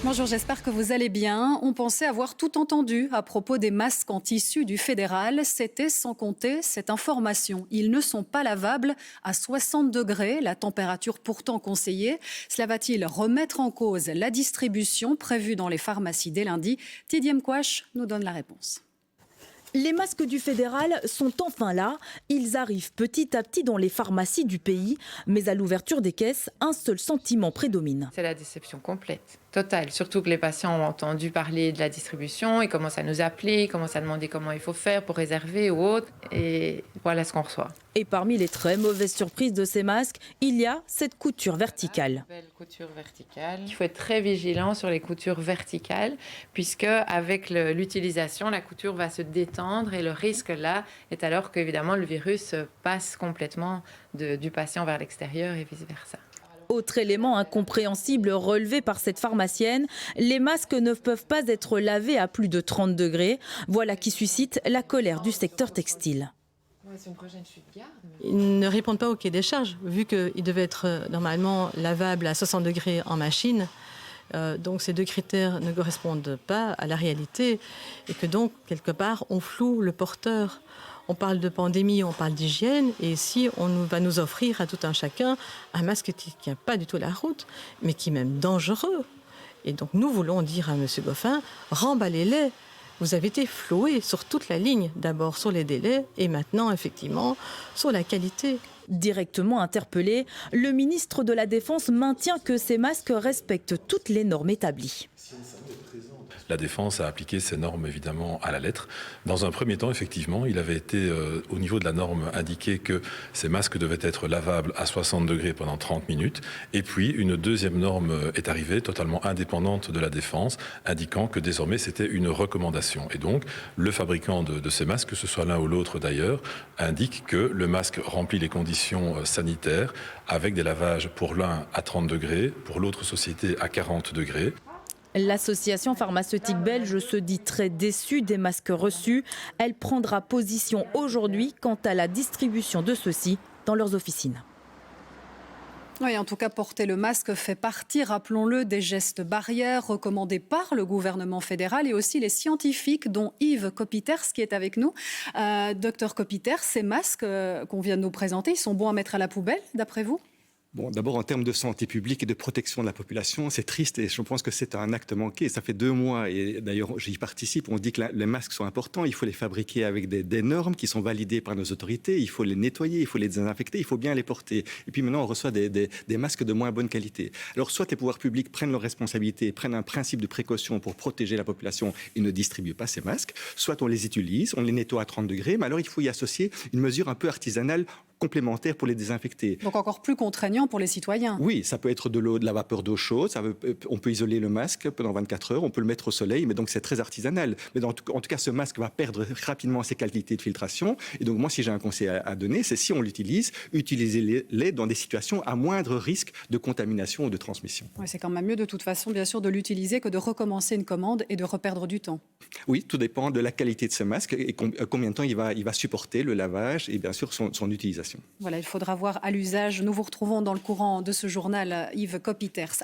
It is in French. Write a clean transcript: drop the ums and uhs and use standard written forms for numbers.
Bonjour, j'espère que vous allez bien. On pensait avoir tout entendu à propos des masques en tissu du fédéral. C'était sans compter cette information. Ils ne sont pas lavables à 60 degrés, la température pourtant conseillée. Cela va-t-il remettre en cause la distribution prévue dans les pharmacies dès lundi? Tidiem Kouache nous donne la réponse. Les masques du fédéral sont enfin là. Ils arrivent petit à petit dans les pharmacies du pays. Mais à l'ouverture des caisses, un seul sentiment prédomine. C'est la déception complète, totale. Surtout que les patients ont entendu parler de la distribution, ils commencent à nous appeler, ils commencent à demander comment il faut faire pour réserver ou autre. Et voilà ce qu'on reçoit. Et parmi les très mauvaises surprises de ces masques, il y a cette couture verticale. Belle couture verticale. Il faut être très vigilant sur les coutures verticales, puisque avec l'utilisation, la couture va se détendre et le risque là est alors qu'évidemment le virus passe complètement du patient vers l'extérieur et vice-versa. Autre élément incompréhensible relevé par cette pharmacienne, les masques ne peuvent pas être lavés à plus de 30 degrés. Voilà qui suscite la colère du secteur textile. Ils ne répondent pas au cahier des charges, vu qu'ils devaient être normalement lavables à 60 degrés en machine. Donc ces deux critères ne correspondent pas à la réalité et que donc, quelque part, on floue le porteur. On parle de pandémie, on parle d'hygiène et ici, va nous offrir à tout un chacun un masque qui ne tient pas du tout la route, mais qui est même dangereux. Et donc nous voulons dire à M. Goffin, remballez-les. Vous avez été floué sur toute la ligne, d'abord sur les délais et maintenant, effectivement, sur la qualité. Directement interpellé, le ministre de la Défense maintient que ces masques respectent toutes les normes établies. La Défense a appliqué ces normes évidemment à la lettre. Dans un premier temps, effectivement, il avait été au niveau de la norme indiqué que ces masques devaient être lavables à 60 degrés pendant 30 minutes. Et puis une deuxième norme est arrivée, totalement indépendante de la Défense, indiquant que désormais c'était une recommandation. Et donc le fabricant de ces masques, que ce soit l'un ou l'autre d'ailleurs, indique que le masque remplit les conditions sanitaires avec des lavages pour l'un à 30 degrés, pour l'autre société à 40 degrés. L'association pharmaceutique belge se dit très déçue des masques reçus. Elle prendra position aujourd'hui quant à la distribution de ceux-ci dans leurs officines. Oui, en tout cas, porter le masque fait partie, rappelons-le, des gestes barrières recommandés par le gouvernement fédéral et aussi les scientifiques, dont Yves Copiters, qui est avec nous. Docteur Copiters, ces masques qu'on vient de nous présenter, ils sont bons à mettre à la poubelle, d'après vous ? Bon, d'abord, en termes de santé publique et de protection de la population, c'est triste et je pense que c'est un acte manqué. Ça fait 2 mois et d'ailleurs, j'y participe. On dit que les masques sont importants. Il faut les fabriquer avec des normes qui sont validées par nos autorités. Il faut les nettoyer, il faut les désinfecter, il faut bien les porter. Et puis maintenant, on reçoit des masques de moins bonne qualité. Alors, soit les pouvoirs publics prennent leurs responsabilités, prennent un principe de précaution pour protéger la population et ne distribuent pas ces masques, soit on les utilise, on les nettoie à 30 degrés, mais alors il faut y associer une mesure un peu artisanale complémentaire pour les désinfecter. Donc encore plus contraignant pour les citoyens. Oui, ça peut être de la vapeur d'eau chaude, on peut isoler le masque pendant 24 heures, on peut le mettre au soleil, mais donc c'est très artisanal. Mais en tout cas, ce masque va perdre rapidement ses qualités de filtration. Et donc moi, si j'ai un conseil à donner, c'est si on l'utilise, utilisez-les dans des situations à moindre risque de contamination ou de transmission. Oui, c'est quand même mieux de toute façon, bien sûr, de l'utiliser que de recommencer une commande et de reperdre du temps. Oui, tout dépend de la qualité de ce masque et combien de temps il va supporter le lavage et bien sûr son utilisation. Voilà, il faudra voir à l'usage. Nous vous retrouvons dans le courant de ce journal, Yves Copiters.